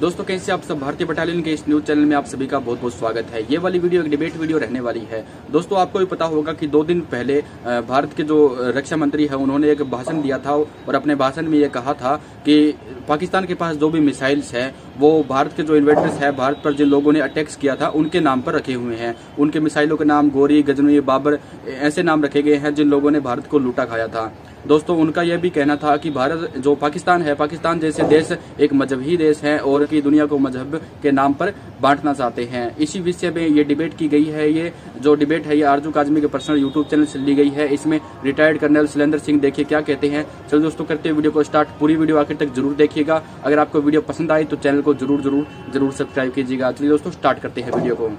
दोस्तों कैसे आप सब, भारतीय बटालियन के इस न्यूज चैनल में आप सभी का बहुत बहुत स्वागत है। ये वाली वीडियो एक डिबेट वीडियो रहने वाली है। दोस्तों आपको भी पता होगा कि 2 दिन पहले भारत के जो रक्षा मंत्री है उन्होंने एक भाषण दिया था और अपने भाषण में ये कहा था कि पाकिस्तान के पास जो भी मिसाइल्स है वो भारत के जो इन्वेडर्स है, भारत पर जिन लोगों ने अटैक्स किया था उनके नाम पर रखे हुए हैं। उनके मिसाइलों के नाम गोरी, गजनवी, बाबर ऐसे नाम रखे गए हैं जिन लोगों ने भारत को लूटा खाया था। दोस्तों उनका यह भी कहना था कि भारत जो पाकिस्तान है, पाकिस्तान जैसे देश एक मजहबी देश है और की दुनिया को मजहब के नाम पर बांटना चाहते हैं। इसी विषय में ये डिबेट की गई है। ये जो डिबेट है ये आरजू काजमी के पर्सनल यूट्यूब चैनल से ली गई है। इसमें रिटायर्ड कर्नल शैलेंद्र सिंह देखिए क्या कहते हैं। चलो दोस्तों करते हैं वीडियो को स्टार्ट। पूरी वीडियो आखिर तक जरूर देखिएगा। अगर आपको वीडियो पसंद आई तो चैनल को जरूर सब्सक्राइब कीजिएगा। चलिए दोस्तों स्टार्ट करते हैं वीडियो को।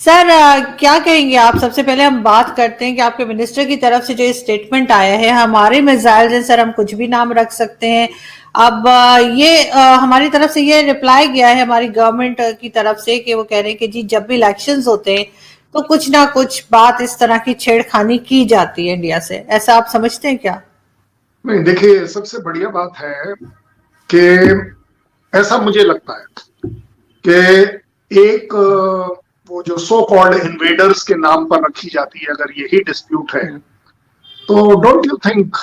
सर क्या कहेंगे आप? सबसे पहले हम बात करते हैं कि आपके मिनिस्टर की तरफ से जो स्टेटमेंट आया है, हमारे मिसाइल हैं सर, हम कुछ भी नाम रख सकते हैं। अब ये हमारी तरफ से ये रिप्लाई गया है हमारी गवर्नमेंट की तरफ से कि वो कह रहे हैं कि जी जब भी इलेक्शंस होते हैं तो कुछ ना कुछ बात इस तरह की छेड़खानी की जाती है इंडिया से। ऐसा आप समझते हैं क्या? नहीं, देखिए सबसे बढ़िया बात है कि ऐसा मुझे लगता है कि एक वो जो सो कॉल्ड इन्वेडर्स के नाम पर रखी जाती है, अगर यही डिस्प्यूट है तो डोंट यू थिंक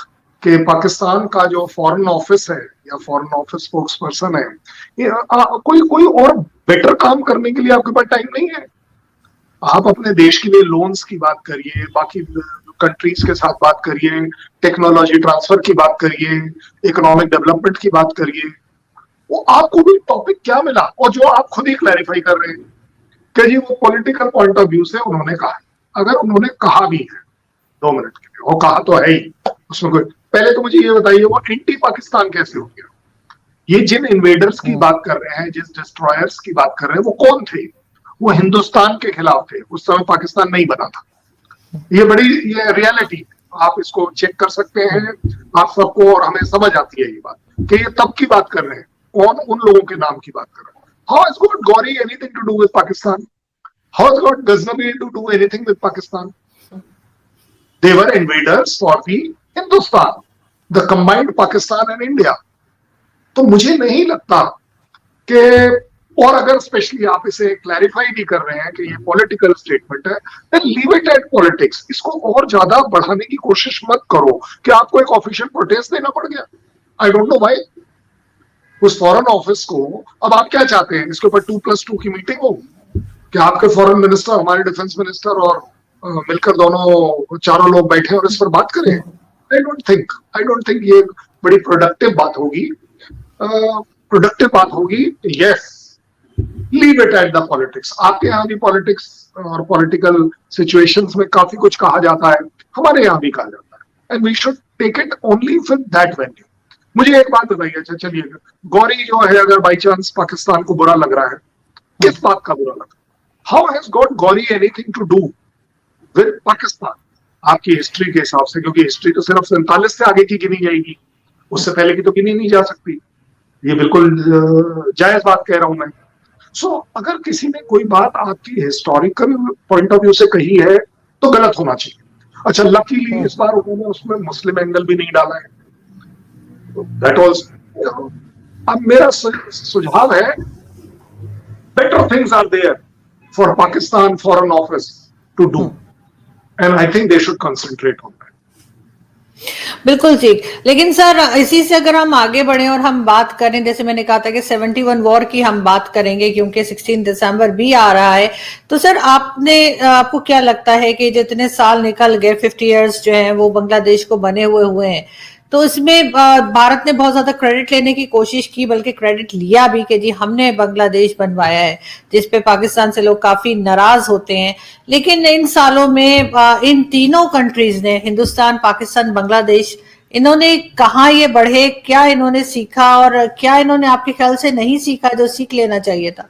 कि पाकिस्तान का जो फॉरेन ऑफिस है या फॉरेन ऑफिस स्पोक्स पर्सन है, कोई और बेटर काम करने के लिए आपके पास टाइम नहीं है? आप अपने देश के लिए लोन्स की बात करिए, बाकी कंट्रीज के साथ बात करिए, टेक्नोलॉजी ट्रांसफर की बात करिए, इकोनॉमिक डेवलपमेंट की बात करिए। वो आपको भी टॉपिक क्या मिला? और जो आप खुद ही क्लैरिफाई कर रहे हैं कि जी वो पॉलिटिकल पॉइंट ऑफ व्यू से उन्होंने कहा। अगर उन्होंने कहा भी है 2 मिनट के लिए, वो कहा तो है ही, उसमें कोई, पहले तो मुझे ये बताइए वो एंटी पाकिस्तान कैसे हो गया? ये जिन इन्वेडर्स की बात कर रहे हैं, जिस डिस्ट्रॉयर्स की बात कर रहे हैं, वो कौन थे? वो हिंदुस्तान के खिलाफ थे। उस समय पाकिस्तान नहीं बना था। ये रियलिटी, आप इसको चेक कर सकते हैं आप सबको, और हमें समझ आती है ये बात कि ये तब की बात कर रहे हैं। कौन उन लोगों के नाम की बात कर रहे हैं? How has got Gauri anything to do with Pakistan? How has got Ghaznavi to do anything with Pakistan? They were invaders for the Hindustan, the combined Pakistan and India. तो मुझे नहीं लगता कि, और अगर स्पेशली आप इसे क्लैरिफाई भी कर रहे हैं कि ये पॉलिटिकल स्टेटमेंट है, then leave it at politics. इसको और ज्यादा बढ़ाने की कोशिश मत करो कि आपको एक ऑफिशियल प्रोटेस्ट देना पड़ गया। I don't know why. उस फॉरेन ऑफिस को अब आप क्या चाहते हैं? इसके ऊपर 2+2 की मीटिंग हो कि आपके फॉरेन मिनिस्टर, हमारे डिफेंस मिनिस्टर और मिलकर दोनों चारों लोग बैठे और इस पर बात करें? आई डोंट थिंक ये बड़ी प्रोडक्टिव बात होगी। Yes, leave it at the politics. आपके यहाँ भी पॉलिटिक्स और पॉलिटिकल सिचुएशंस में काफी कुछ कहा जाता है, हमारे यहाँ भी कहा जाता है, and we should take it only with that venue. मुझे एक बात बताइए, अच्छा चलिए, गौरी जो है, अगर बाई चांस पाकिस्तान को बुरा लग रहा है, किस बात का बुरा लग रहा है? How has got Gauri anything to do with Pakistan? आपकी हिस्ट्री के हिसाब से, क्योंकि हिस्ट्री तो सिर्फ 47 से आगे की गिनी जाएगी, उससे पहले की तो गिनी नहीं जा सकती। ये बिल्कुल जायज बात कह रहा हूं मैं। सो अगर किसी ने कोई बात आपकी हिस्टोरिकल पॉइंट ऑफ व्यू से कही है तो गलत होना चाहिए। अच्छा, लकीली इस बार उन्होंने उसमें मुस्लिम एंगल भी नहीं डाला है। That was, अब मेरा सुझाव है, better things are there for Pakistan Foreign Office to do, and I think they should concentrate on that. बिल्कुल ठीक। लेकिन सर इसी से अगर हम आगे बढ़े और हम बात करें, जैसे मैंने कहा था कि 71 वॉर की हम बात करेंगे क्योंकि 16 दिसंबर भी आ रहा है, तो सर आपको क्या लगता है कि जितने साल निकल गए, 50 इयर्स जो है वो बांग्लादेश को बने हुए हैं, तो इसमें भारत ने बहुत ज्यादा क्रेडिट लेने की कोशिश की, बल्कि क्रेडिट लिया भी कि जी हमने बांग्लादेश बनवाया है, जिसपे पाकिस्तान से लोग काफी नाराज होते हैं। लेकिन इन सालों में इन तीनों कंट्रीज ने, हिंदुस्तान, पाकिस्तान, बांग्लादेश, इन्होंने कहाँ ये बढ़े, क्या इन्होंने सीखा और क्या इन्होंने आपके ख्याल से नहीं सीखा जो सीख लेना चाहिए था?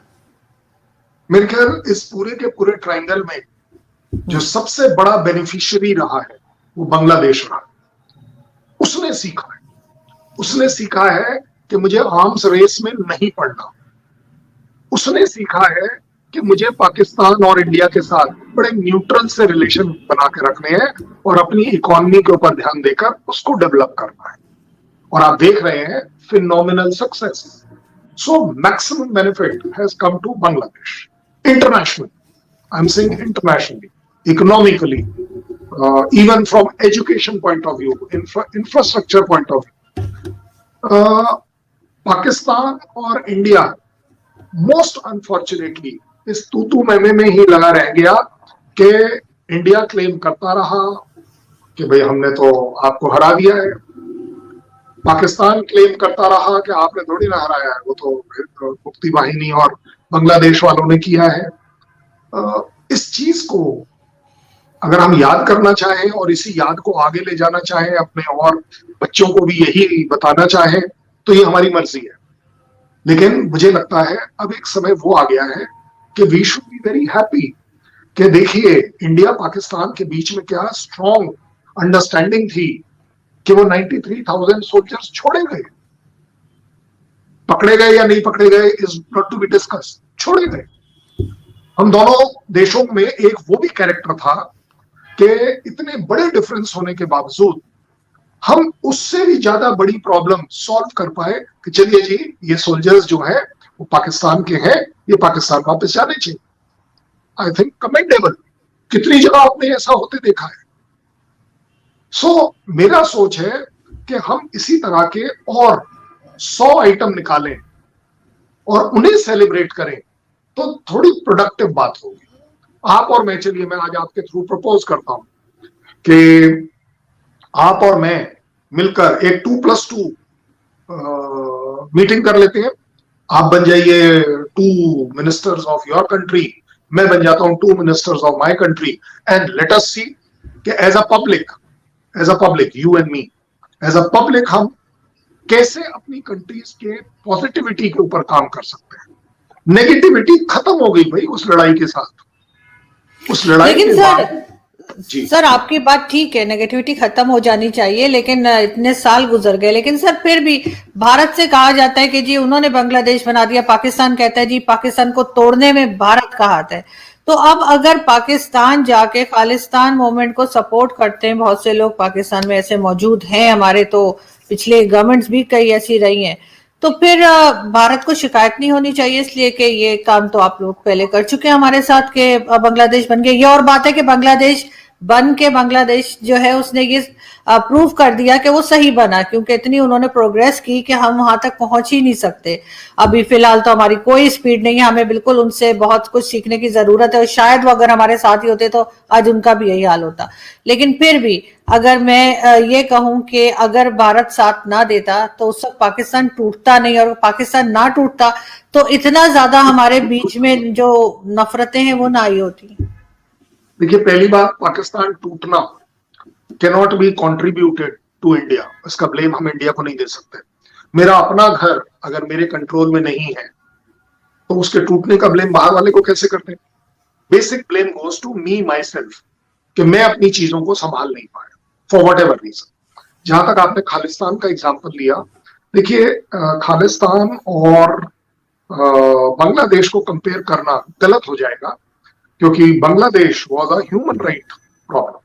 मेरे ख्याल इस पूरे के पूरे ट्रायंगल में जो सबसे बड़ा बेनिफिशियरी रहा है वो बांग्लादेश रहा। उसने सीखा है कि मुझे आर्म्स रेस में नहीं पड़ना। उसने सीखा है कि मुझे पाकिस्तान और इंडिया के साथ बड़े न्यूट्रल से रिलेशन बना के रखने हैं और अपनी इकोनॉमी के ऊपर ध्यान देकर उसको डेवलप करना है। और आप देख रहे हैं phenomenal success. So maximum benefit has come to Bangladesh international, I am saying internationally, economically, even from education point of view, infrastructure point of view, Pakistan और इंडिया मोस्ट अनफॉर्चुनेटली इस तू में ही लगा रह गया कि इंडिया क्लेम करता रहा कि भाई हमने तो आपको हरा दिया है, पाकिस्तान क्लेम करता रहा कि आपने थोड़ी ना हराया है, वो तो मुक्ति वाहिनी और बांग्लादेश वालों ने किया है। इस चीज को अगर हम याद करना चाहें और इसी याद को आगे ले जाना चाहें, अपने और बच्चों को भी यही बताना चाहें, तो ये हमारी मर्जी है। लेकिन मुझे लगता है अब एक समय वो आ गया है कि we should be very happy कि देखिए इंडिया पाकिस्तान के बीच में क्या स्ट्रॉन्ग अंडरस्टैंडिंग थी कि वो 93,000 सोल्जर्स छोड़े गए, पकड़े गए या नहीं पकड़े गए is not to be discuss, छोड़े गए। हम दोनों देशों में एक वो भी कैरेक्टर था कि इतने बड़े डिफरेंस होने के बावजूद हम उससे भी ज्यादा बड़ी प्रॉब्लम सॉल्व कर पाए कि चलिए जी ये सोल्जर्स जो है वो पाकिस्तान के हैं, ये पाकिस्तान वापस जाने चाहिए। आई थिंक कमेंडेबल, कितनी जगह आपने ऐसा होते देखा है। सो मेरा सोच है कि हम इसी तरह के और 100 आइटम निकालें और उन्हें सेलिब्रेट करें तो थोड़ी प्रोडक्टिव बात होगी। आप और मैं, चलिए मैं आज आपके थ्रू प्रपोज करता हूं कि आप और मैं मिलकर एक 2+2 मीटिंग कर लेते हैं। आप बन जाइए 2 मिनिस्टर्स ऑफ योर कंट्री, मैं बन जाता हूं 2 ministers of my country, and let us see कि as a public you and me, as a public हम कैसे अपनी कंट्रीज के पॉजिटिविटी के ऊपर काम कर सकते हैं। नेगेटिविटी खत्म हो गई भाई उस लड़ाई के साथ, उस लड़ाई लेकिन के सर जी सर आपकी बात ठीक है, नेगेटिविटी खत्म हो जानी चाहिए, लेकिन इतने साल गुजर गए। लेकिन सर फिर भी भारत से कहा जाता है कि जी उन्होंने बांग्लादेश बना दिया, पाकिस्तान कहता है जी पाकिस्तान को तोड़ने में भारत का हाथ है। तो अब अगर पाकिस्तान जाके खालिस्तान मूवमेंट को सपोर्ट करते हैं, बहुत से लोग पाकिस्तान में ऐसे मौजूद हैं हमारे, तो पिछले गवर्नमेंट्स भी कई ऐसी रही हैं, तो फिर भारत को शिकायत नहीं होनी चाहिए इसलिए कि ये काम तो आप लोग पहले कर चुके हैं हमारे साथ के बांग्लादेश बन गए। ये और बात है कि बांग्लादेश बन के बांग्लादेश जो है उसने ये प्रूव कर दिया कि वो सही बना, क्योंकि इतनी उन्होंने प्रोग्रेस की कि हम वहां तक पहुंच ही नहीं सकते। अभी फिलहाल तो हमारी कोई स्पीड नहीं है, हमें बिल्कुल उनसे बहुत कुछ सीखने की जरूरत है, और शायद वो अगर हमारे साथ ही होते तो आज उनका भी यही हाल होता। लेकिन फिर भी अगर मैं ये कहूं कि अगर भारत साथ ना देता तो उस वक्त पाकिस्तान टूटता नहीं, और पाकिस्तान ना टूटता तो इतना ज्यादा हमारे बीच में जो नफरतें हैं वो ना आई होती। देखिए, पहली बात, पाकिस्तान टूटना cannot be contributed to India, इसका ब्लेम हम इंडिया को नहीं दे सकते। मेरा अपना घर अगर मेरे कंट्रोल में नहीं है तो उसके टूटने का ब्लेम बाहर वाले को कैसे करते हैं? Basic blame goes to me myself कि मैं अपनी चीजों को संभाल नहीं पाया फॉर वट एवर रीजन। जहां तक आपने खालिस्तान का एग्जाम्पल लिया, देखिए खालिस्तान और बांग्लादेश को कंपेयर करना गलत हो जाएगा, क्योंकि Bangladesh was a human right problem,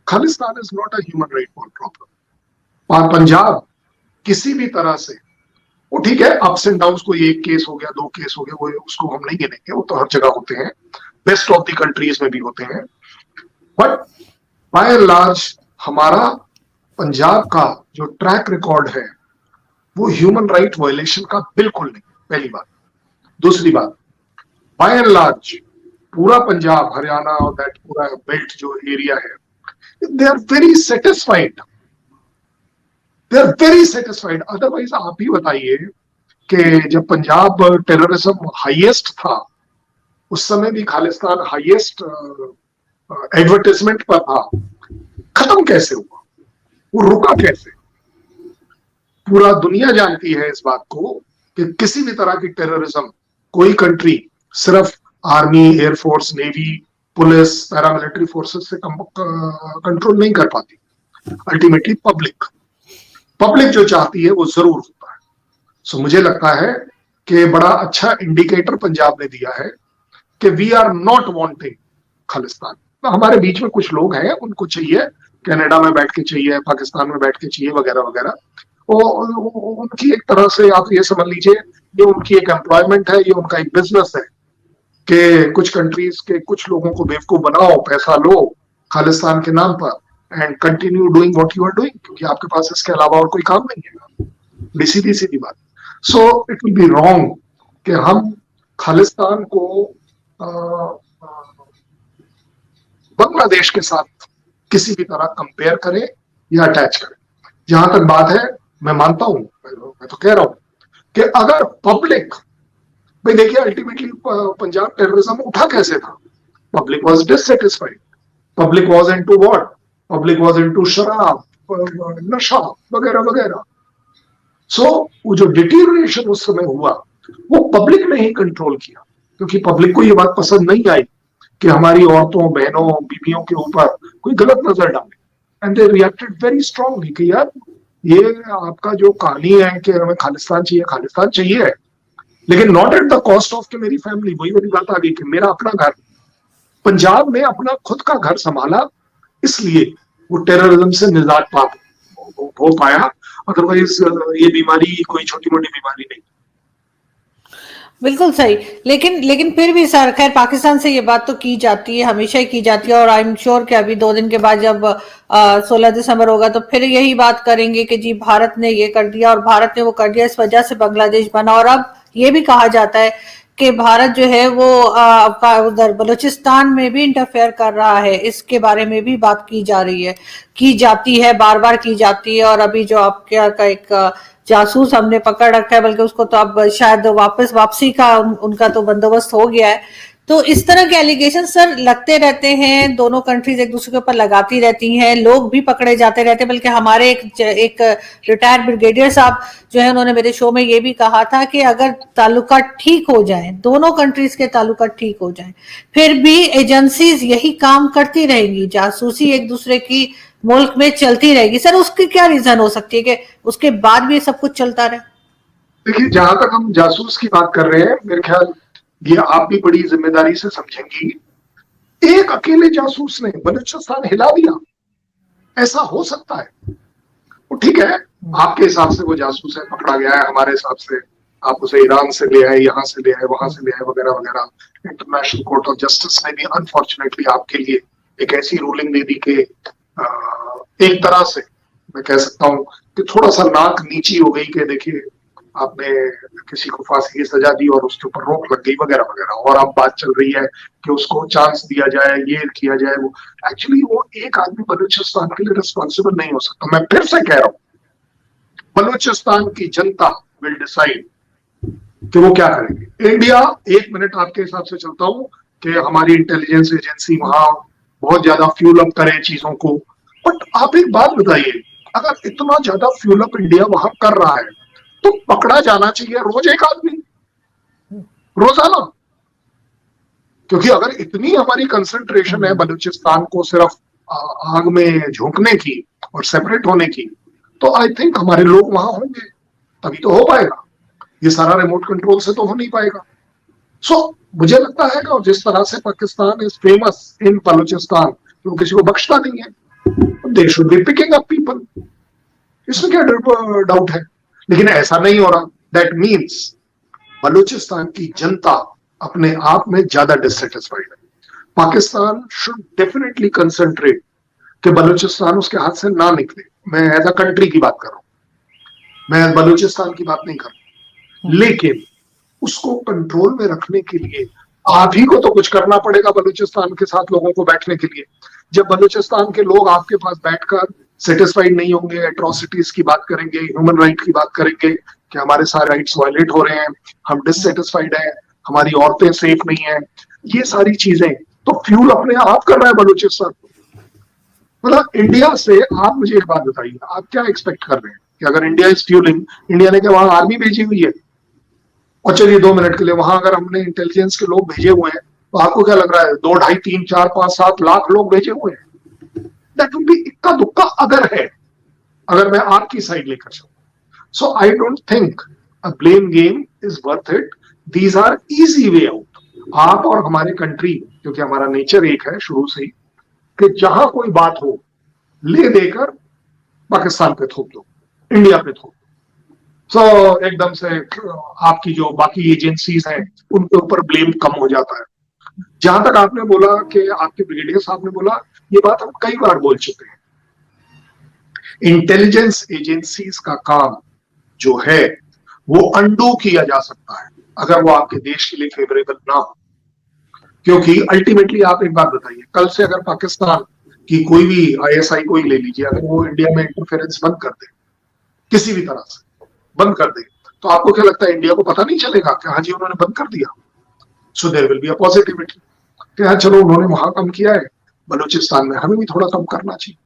Khalistan is not a human right problem. Punjab किसी भी तरह से, वो ठीक है अप्स एंड डाउन्स, कोई एक केस हो गया, 2 केस हो गया, वो उसको हम नहीं गिनेंगे, वो तो हर जगह होते हैं, बेस्ट ऑफ द कंट्रीज में भी होते हैं, बट बाय एंड लार्ज हमारा पंजाब का जो ट्रैक रिकॉर्ड है वो ह्यूमन राइट वायलेशन का बिल्कुल नहीं, पहली बात। दूसरी बात, बाय एंड लार्ज पूरा पंजाब, हरियाणा और दैट पूरा बेल्ट जो एरिया है, they are very satisfied, they are very satisfied. Otherwise आप ही बताइए कि जब पंजाब टेररिज्म हाईएस्ट था उस समय भी खालिस्तान हाईएस्ट एडवर्टाइजमेंट पर था, खत्म कैसे हुआ, वो रुका कैसे? पूरा दुनिया जानती है इस बात को कि किसी भी तरह की टेररिज्म कोई कंट्री सिर्फ army, air force, navy, police, paramilitary forces से कंट्रोल नहीं कर पाती। अल्टीमेटली पब्लिक जो चाहती है वो जरूर होता है। सो मुझे लगता है कि बड़ा अच्छा इंडिकेटर पंजाब ने दिया है कि we are not wanting Khalistan. हमारे बीच में कुछ लोग हैं, उनको चाहिए, कनाडा में बैठ के चाहिए, पाकिस्तान में बैठ के चाहिए, वगैरह वगैरह। उनकी एक तरह से आप ये समझ लीजिए, ये उनकी एक एम्प्लॉयमेंट है, ये उनका एक बिजनेस है कि कुछ कंट्रीज के कुछ लोगों को बेवकूफ बनाओ, पैसा लो खालिस्तान के नाम पर and continue doing what you are doing, क्योंकि आपके पास इसके अलावा और कोई काम नहीं है। सीधी सीधी बात। So it will be wrong कि हम खालिस्तान को बांग्लादेश के साथ किसी भी तरह कंपेयर करें या अटैच करें। जहां तक बात है, मैं मानता हूं, मैं तो कह रहा हूं कि अगर पब्लिक, भाई देखिए अल्टीमेटली पंजाब टेररिज्म उठा कैसे था? Public was dissatisfied, public was into what, public was into शराब, नशा वगैरह वगैरह। सो वो जो डिटीरिएशन उस समय हुआ वो पब्लिक ने ही कंट्रोल किया, क्योंकि पब्लिक को ये बात पसंद नहीं आई कि हमारी औरतों, बहनों, बीवियों के ऊपर कोई गलत नजर डाले, and they reacted very strongly कि यार ये आपका जो कहानी है कि हमें खालिस्तान चाहिए, खालिस्तान चाहिए, लेकिन not at the cost of कि मेरी फैमिली। वही वाली बात आ गई कि मेरा अपना घर, पंजाब में अपना खुद का घर संभाला, इसलिए वो टेररिज्म से निजात पा हो पाया। अदरवाइज ये बीमारी कोई छोटी मोटी बीमारी नहीं। बिल्कुल सही। लेकिन फिर भी सर, खैर पाकिस्तान से ये बात तो की जाती है, हमेशा ही की जाती है, और आई एम श्योर कि अभी 2 दिन के बाद जब 16 दिसंबर होगा तो फिर यही बात करेंगे कि जी भारत ने ये कर दिया और भारत ने वो कर दिया, इस वजह से बांग्लादेश बना। और अब ये भी कहा जाता है कि भारत जो है वो उधर बलूचिस्तान में भी इंटरफेयर कर रहा है, इसके बारे में भी बात की जा रही है, की जाती है, बार बार की जाती है। और अभी जो आपके का एक जासूस हमने पकड़ रखा है, बल्कि उसको तो अब शायद वापसी का उनका तो बंदोबस्त हो गया है। तो इस तरह के एलिगेशन सर लगते रहते हैं, दोनों कंट्रीज एक दूसरे के ऊपर लगाती रहती हैं, लोग भी पकड़े जाते रहते हैं। बल्कि हमारे एक रिटायर्ड ब्रिगेडियर साहब जो है, उन्होंने मेरे शो में ये भी कहा था कि अगर ताल्लुकात ठीक हो जाए, दोनों कंट्रीज के ताल्लुकात ठीक हो जाए, फिर भी एजेंसीज यही काम करती रहेंगी, जासूसी एक दूसरे की मुल्क में चलती रहेगी। सर उसकी क्या रीजन हो सकती है कि उसके बाद भी सब कुछ चलता रहे? देखिए, जहां तक हम जासूस की बात कर रहे हैं, मेरे ख्याल ये आप भी बड़ी जिम्मेदारी से समझेंगी, एक अकेले जासूस ने बलूचिस्तान हिला दिया, ऐसा हो सकता है? वो ठीक है, आपके हिसाब से वो जासूस है, पकड़ा गया है, हमारे हिसाब से आप उसे ईरान से ले आए, यहाँ से ले आए, वहां से ले आए, वगैरह वगैरह। इंटरनेशनल कोर्ट ऑफ जस्टिस ने भी अनफॉर्चुनेटली आपके लिए एक ऐसी रूलिंग दे दी कि एक तरह से मैं कह सकता हूं कि थोड़ा सा नाक नीची हो गई कि देखिए आपने किसी को फांसी की सजा दी और उसके ऊपर रोक लग गई, वगैरह वगैरह। और अब बात चल रही है कि उसको चांस दिया जाए, ये किया जाए, वो एक्चुअली वो एक आदमी बलूचिस्तान के लिए रिस्पॉन्सिबल नहीं हो सकता। मैं फिर से कह रहा हूं, बलूचिस्तान की जनता विल डिसाइड कि वो क्या करेंगे। इंडिया, 1 मिनट आपके हिसाब से चलता हूं कि हमारी इंटेलिजेंस एजेंसी वहां बहुत ज्यादा फ्यूल अप करे चीजों को, बट आप एक बात बताइए, अगर इतना ज्यादा फ्यूल अप इंडिया वहां कर रहा है तो पकड़ा जाना चाहिए रोज एक आदमी, रोजाना। क्योंकि अगर इतनी हमारी कंसंट्रेशन है बलूचिस्तान को सिर्फ आग में झोंकने की और सेपरेट होने की, तो आई थिंक हमारे लोग वहां होंगे, तभी तो हो पाएगा। ये सारा रिमोट कंट्रोल से तो हो नहीं पाएगा। सो मुझे लगता है कि जिस तरह से Pakistan is famous in Balochistan, तो किसी को बख्शता नहीं है, they should be picking up people, इसमें क्या डाउट है? लेकिन ऐसा नहीं हो रहा। दैट मीन्स बलूचिस्तान की जनता अपने आप में ज्यादा डिससेटिस्फाइड है। पाकिस्तान शुड डेफिनेटली कंसंट्रेट कि बलूचिस्तान उसके हाथ से ना निकले। मैं एज अ कंट्री की बात कर रहा हूं, मैं बलूचिस्तान की बात नहीं कर रहा, लेकिन उसको कंट्रोल में रखने के लिए आप ही को तो कुछ करना पड़ेगा बलूचिस्तान के साथ लोगों को बैठने के लिए। जब बलूचिस्तान के लोग आपके पास बैठकर सेटिस्फाइड नहीं होंगे, एट्रोसिटीज की बात करेंगे, ह्यूमन राइट की बात करेंगे कि हमारे सारे राइट्स वायलेट हो रहे हैं, हम डिससेटिस्फाइड हैं, हमारी औरतें सेफ नहीं है, ये सारी चीजें तो फ्यूल अपने आप कर रहा है बलूचिस्तान। मतलब इंडिया से आप मुझे एक बात बताइए, आप क्या एक्सपेक्ट कर रहे हैं कि अगर इंडिया इज फ्यूलिंग, इंडिया ने क्या वहां आर्मी भेजी हुई है? और चलिए 2 मिनट के लिए वहां अगर हमने इंटेलिजेंस के लोग भेजे हुए हैं, तो आपको क्या लग रहा है 2, 2.5, 3, 4, 5, 7 लाख लोग भेजे हुए हैं? दैट विल बी इक्का दुक्का अगर है, अगर मैं आपकी साइड लेकर चलूं। So I don't think a blame game is worth it. These are easy way out. आप और हमारे कंट्री, क्योंकि हमारा नेचर एक है शुरू से ही, कि जहां कोई बात हो ले देकर पाकिस्तान पे थोप दो, इंडिया पे थोप दो। सो एकदम से आपकी जो बाकी एजेंसीज हैं उनके ऊपर ब्लेम कम हो जाता है। जहां तक आपने बोला कि आपके ब्रिगेडियर साहब ने बोला, ये बात हम कई बार बोल चुके हैं। इंटेलिजेंस एजेंसीज का काम जो है वो अंडू किया जा सकता है अगर वो आपके देश के लिए फेवरेबल ना हो। क्योंकि अल्टीमेटली आप एक बात बताइए, कल से अगर पाकिस्तान की कोई भी ISI कोई ले लीजिए, अगर वो इंडिया में इंटरफेरेंस बंद कर दे, किसी भी तरह से बंद कर दे, तो आपको क्या लगता है इंडिया को पता नहीं चलेगा कि हाँ जी उन्होंने बंद कर दिया? So there will be a positivity कि हाँ चलो उन्होंने वहां कम किया है, बलूचिस्तान में हमें भी थोड़ा कम करना चाहिए।